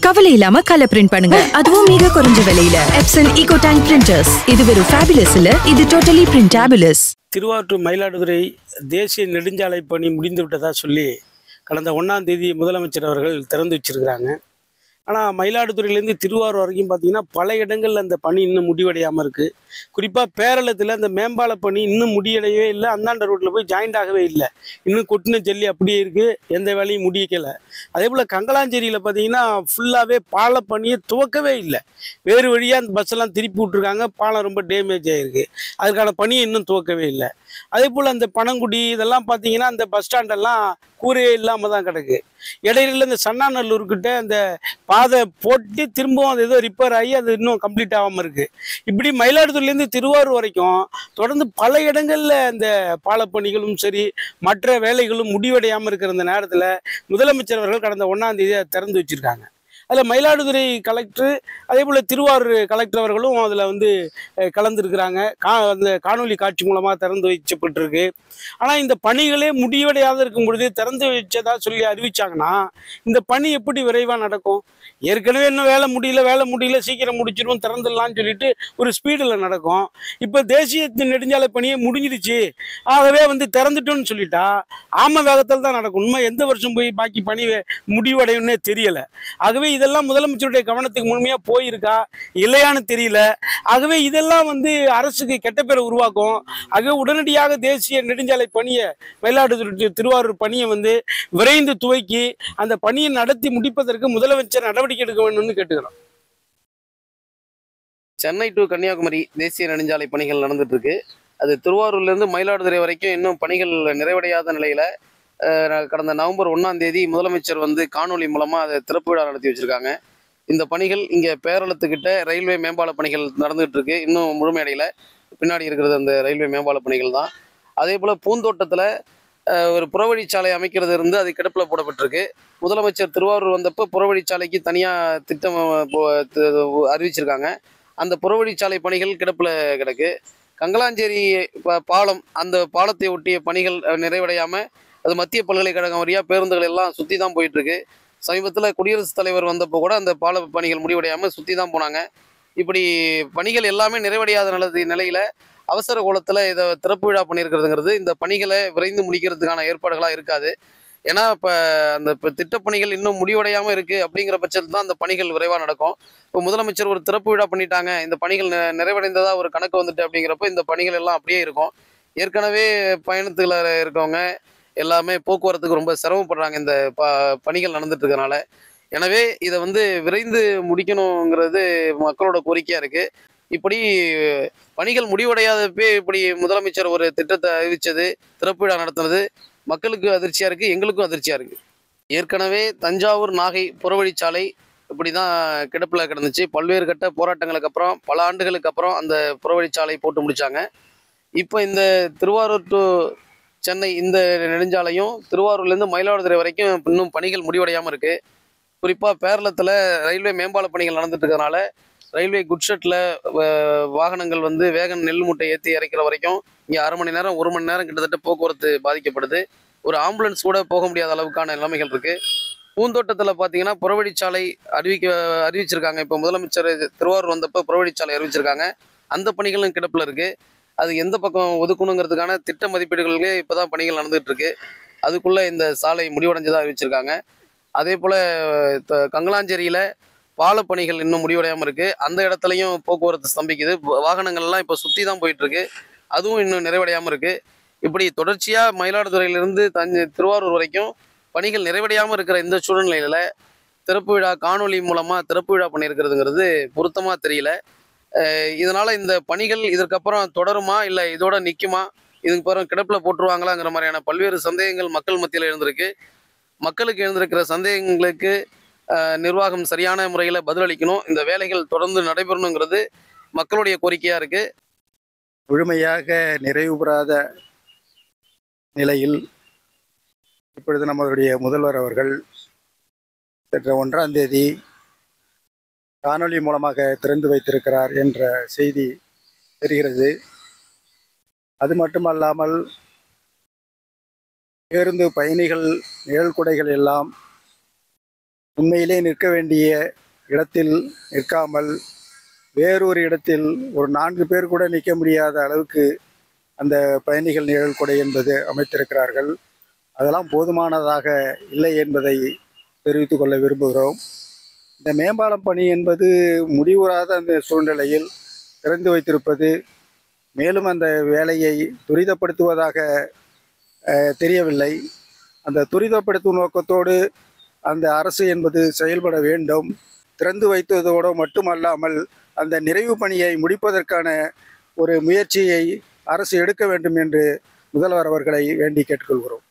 கவலை இல்லாம colour print பண்ணுங்க, அதுவும் மிக குறைஞ்ச விலையில. Epson eco tank printers. இது வெறும் ஃபேபுலஸ் இல்ல, இது டோட்டலி பிரிண்டபிளஸ். திருவாரூர் மயிலாடுதுறை தேசிய நெடுஞ்சாலை பணி முடிந்து விட்டதா சொல்லி கடந்த 1ஆம் தேதி முதலமைச்சர் அவர்கள் திறந்து வச்சிருக்கிறாங்க. ஆனால் மயிலாடுதுறையிலேருந்து திருவாரூர் வரைக்கும் பார்த்தீங்கன்னா பல இடங்களில் அந்த பணி இன்னும் முடிவடையாமல் இருக்குது. குறிப்பாக பேரளத்தில் அந்த மேம்பால பணி இன்னும் முடியடையவே இல்லை. அந்தாண்ட ரோட்டில் போய் ஜாயிண்ட் ஆகவே இல்லை. இன்னும் கொட்டின ஜல்லி அப்படியே இருக்குது, எந்த வேலையும் முடிக்கலை. அதே போல் கங்கலாஞ்சேரியில் பார்த்தீங்கன்னா ஃபுல்லாகவே பால பணியை துவக்கவே இல்லை. வேறு வழியாக அந்த பஸ்ஸெல்லாம் திருப்பி விட்ருக்காங்க. பாலம் ரொம்ப டேமேஜ் ஆகிருக்கு. அதுக்கான பணியை இன்னும் துவக்கவே இல்லை. அதே போல் அந்த பனங்குடி இதெல்லாம் பார்த்தீங்கன்னா அந்த பஸ் ஸ்டாண்டெல்லாம் கூரையே இல்லாமல் தான் கிடக்கு. இடையில இந்த சன்னாநல்லூர்கிட்ட அந்த பாதை போட்டு திரும்பவும் அது ஏதோ ரிப்பேர் ஆகி அது இன்னும் கம்ப்ளீட் ஆகாமல் இருக்குது. இப்படி மயிலாடுதுறையிலேருந்து திருவாரூர் வரைக்கும் தொடர்ந்து பல இடங்களில் இந்த பாலப்பணிகளும் சரி மற்ற வேலைகளும் முடிவடையாமல் இருக்கிற இந்த நேரத்தில் முதலமைச்சர் அவர்கள் கடந்த 1ஆம் தேதி திறந்து வச்சுருக்காங்க. அதில் மயிலாடுதுறை கலெக்டர் அதே போல் திருவாரூர் கலெக்டர் அவர்களும் அதில் கலந்துருக்கிறாங்க. அந்த காணொலி காட்சி மூலமாக திறந்து வைக்கப்பட்டிருக்கு. ஆனால் இந்த பணிகளே முடிவடையாத இருக்கும் பொழுது திறந்து வச்சதா சொல்லி அறிவிச்சாங்கன்னா இந்த பணி எப்படி விரைவாக நடக்கும்? ஏற்கனவே இன்னும் வேலை முடியல சீக்கிரம் முடிச்சிடும் திறந்துடலான்னு சொல்லிட்டு ஒரு ஸ்பீடில் நடக்கும். இப்போ தேசிய நெடுஞ்சாலை பணியை முடிஞ்சிடுச்சு, ஆகவே திறந்துட்டோன்னு சொல்லிட்டா ஆம வேகத்தில் தான் நடக்கும். உண்மை எந்த வருஷம் போய் பாக்கி பணி முடிவடையும்னே தெரியலை. ஆகவே இதெல்லாம் முதலமைச்சருடைய கவனத்துக்கு முழுமையாக போயிருக்கா இல்லையான்னு தெரியல. ஆகவே இதெல்லாம் அரசுக்கு கெட்ட பேரை உருவாக்கும். ஆகவே உடனடியாக தேசிய நெடுஞ்சாலை பணியை மயிலாடுதுறை திருவாரூர் பணியை விரைந்து துவக்கி அந்த பணியை நடத்தி முடிப்பதற்கு முதலமைச்சர் நடவடிக்கை எடுக்க வேண்டும்னு கேட்டுக்கிறோம். சென்னை டு கன்னியாகுமரி தேசிய நெடுஞ்சாலை பணிகள் நடந்துட்டு இருக்கு. அது திருவாரூர்லேருந்து மயிலாடுதுறை வரைக்கும் இன்னும் பணிகள் நிறைவடையாத நிலையில கடந்த நவம்பர் 1ஆம் தேதி முதலமைச்சர் காணொலி மூலமா அதை திறப்பு விழா நடத்தி வச்சிருக்காங்க. இந்த பணிகள் இங்கே பேரளத்துக்கிட்ட ரயில்வே மேம்பால பணிகள் நடந்துகிட்டு இருக்கு. இன்னும் முழுமையடையில பின்னாடி இருக்கிறது அந்த ரயில்வே மேம்பால பணிகள் தான். அதே போல் பூந்தோட்டத்தில் ஒரு புறவழிச்சாலை அமைக்கிறது அது கிடப்பில் போடப்பட்டிருக்கு. முதலமைச்சர் திருவாரூர் வந்தப்போ புறவழிச்சாலைக்கு தனியாக திட்டம் அறிவிச்சிருக்காங்க. அந்த புறவழிச்சாலை பணிகள் கிடப்பில் கிடக்கு. கங்கலாஞ்சேரி பாலம், அந்த பாலத்தை ஒட்டிய பணிகள் நிறைவடையாமல் அது மத்திய பல்கலைக்கழகம் வழியாக பேருந்துகள் எல்லாம் சுற்றி தான் போயிட்டுருக்கு. சமீபத்தில் குடியரசுத் தலைவர் வந்தப்போ கூட அந்த பால பணிகள் முடிவடையாமல் சுற்றி தான் போனாங்க. இப்படி பணிகள் எல்லாமே நிறைவடையாத நிலையில் அவசர கோலத்தில் இதை திறப்பு விழா பண்ணியிருக்கிறதுங்கிறது இந்த பணிகளை விரைந்து முடிக்கிறதுக்கான ஏற்பாடுகளாக இருக்காது. ஏன்னா இப்போ திட்டப்பணிகள் இன்னும் முடிவடையாமல் இருக்குது. அப்படிங்கிற பட்சத்தில் தான் அந்த பணிகள் விரைவாக நடக்கும். இப்போ முதலமைச்சர் ஒரு திறப்பு விழா பண்ணிட்டாங்க, இந்த பணிகள் நிறைவடைந்ததாக ஒரு கணக்கு அப்படிங்கிறப்போ இந்த பணிகள் எல்லாம் அப்படியே இருக்கும். ஏற்கனவே பயணத்தில் இருக்கவங்க எல்லாமே போக்குவரத்துக்கு ரொம்ப சிரமப்படுறாங்க இந்த பணிகள் நடந்துட்டு இருக்கறனால. எனவே இதை விரைந்து முடிக்கணுங்கிறது மக்களோட கோரிக்கையாக இருக்குது. இப்படி பணிகள் முடிவடையாதப்பே இப்படி முதலமைச்சர் ஒரு திட்டத்தை அறிவித்தது, திறப்பு விழா நடத்துனது மக்களுக்கு அதிர்ச்சியாக இருக்குது, எங்களுக்கும் அதிர்ச்சியாக இருக்குது. ஏற்கனவே தஞ்சாவூர் நாகை புறவழிச்சாலை இப்படி தான் கிடப்பில் கிடந்துச்சு. பல்வேறு கட்ட போராட்டங்களுக்கு அப்புறம் பல ஆண்டுகளுக்கு அப்புறம் அந்த புறவழிச்சாலை போட்டு முடித்தாங்க. இப்போ இந்த திருவாரூர் டு சென்னை இந்த நெடுஞ்சாலையும் திருவாரூர்லேருந்து மயிலாடுதுறை வரைக்கும் இன்னும் பணிகள் முடிவடையாமல் இருக்குது. குறிப்பாக பேரளத்தில் ரயில்வே மேம்பால பணிகள் நடந்துட்டு இருக்கிறதுனால ரயில்வே குட்ஷெட்டில் வாகனங்கள் வேகன் நெல் மூட்டை ஏற்றி இறக்கிற வரைக்கும் இங்கே அரை மணி நேரம் 1 மணி நேரம் கிட்டத்தட்ட போக்குவரத்து பாதிக்கப்படுது. ஒரு ஆம்புலன்ஸ் கூட போக முடியாத அளவுக்கான நிலைமைகள் இருக்குது. பூந்தோட்டத்தில் பார்த்தீங்கன்னா புறவழிச்சாலை அறிவிச்சிருக்காங்க. இப்போ முதலமைச்சர் திருவாரூர் வந்தப்போ புறவழிச்சாலை அறிவிச்சிருக்காங்க. அந்த பணிகளும் கிடப்பில் இருக்குது. அது எந்த பக்கம் ஒதுக்கணுங்கிறதுக்கான திட்ட மதிப்பீடுகளே இப்போ தான் பணிகள் நடந்துகிட்டு இருக்கு. அதுக்குள்ளே இந்த சாலை முடிவடைஞ்சதாக அறிவிச்சிருக்காங்க. அதே போல் கங்கலாஞ்சேரியில் பால பணிகள் இன்னும் முடிவடையாமல் இருக்குது. அந்த இடத்துலையும் போக்குவரத்து ஸ்தம்பிக்குது. வாகனங்கள்லாம் இப்போ சுற்றி தான் போயிட்டுருக்கு. அதுவும் இன்னும் நிறைவடையாமல் இருக்குது. இப்படி தொடர்ச்சியாக மயிலாடுதுறையிலிருந்து திருவாரூர் வரைக்கும் பணிகள் நிறைவடையாமல் இருக்கிற இந்த சூழ்நிலையில் திறப்பு விழா காணொலி மூலமாக திறப்பு விழா பண்ணியிருக்கிறதுங்கிறது பொருத்தமாக தெரியல. இதனால் இந்த பணிகள் இதற்கப்புறம் தொடருமா இல்லை இதோட நிற்குமா, இதுக்கு பிறகு கிடப்பில் போட்டுருவாங்களாங்கிற மாதிரியான பல்வேறு சந்தேகங்கள் மக்கள் மத்தியில் எழுந்திருக்கு. மக்களுக்கு எழுந்திருக்கிற சந்தேகங்களுக்கு நிர்வாகம் சரியான முறையில் பதிலளிக்கணும். இந்த வேலைகள் தொடர்ந்து நடைபெறணுங்கிறது மக்களுடைய கோரிக்கையாக இருக்குது. முழுமையாக நிறைவு பெறாத நிலையில் இப்பொழுது நம்மளுடைய முதல்வர் அவர்கள் சென்ற 1ஆம் தேதி காணொலி மூலமாக திறந்து வைத்திருக்கிறார் என்ற செய்தி தெரிகிறது. அது மட்டுமல்லாமல் பேருந்து பயணிகள் நிழல்குடைகள் எல்லாம் உண்மையிலே நிற்க வேண்டிய இடத்தில் நிற்காமல் வேறொரு இடத்தில் ஒரு 4 பேர் கூட நிற்க முடியாத அளவுக்கு அந்த பயணிகள் நிழல்குடை என்பது அமைத்திருக்கிறார்கள். அதெல்லாம் போதுமானதாக இல்லை என்பதை தெரிவித்துக் கொள்ள விரும்புகிறோம். இந்த மேம்பாலம் பணி என்பது முடிவுறாத அந்த சூழ்நிலையில் திறந்து வைத்திருப்பது, மேலும் அந்த வேலையை துரிதப்படுத்துவதாக தெரியவில்லை. அந்த துரிதப்படுத்தும் நோக்கத்தோடு அந்த அரசு என்பது செயல்பட வேண்டும். திறந்து வைத்ததோடு மட்டுமல்லாமல் அந்த நிறைவு பணியை முடிப்பதற்கான ஒரு முயற்சியை அரசு எடுக்க வேண்டும் என்று முதல்வர் அவர்களை வேண்டி கேட்டுக்கொள்கிறோம்.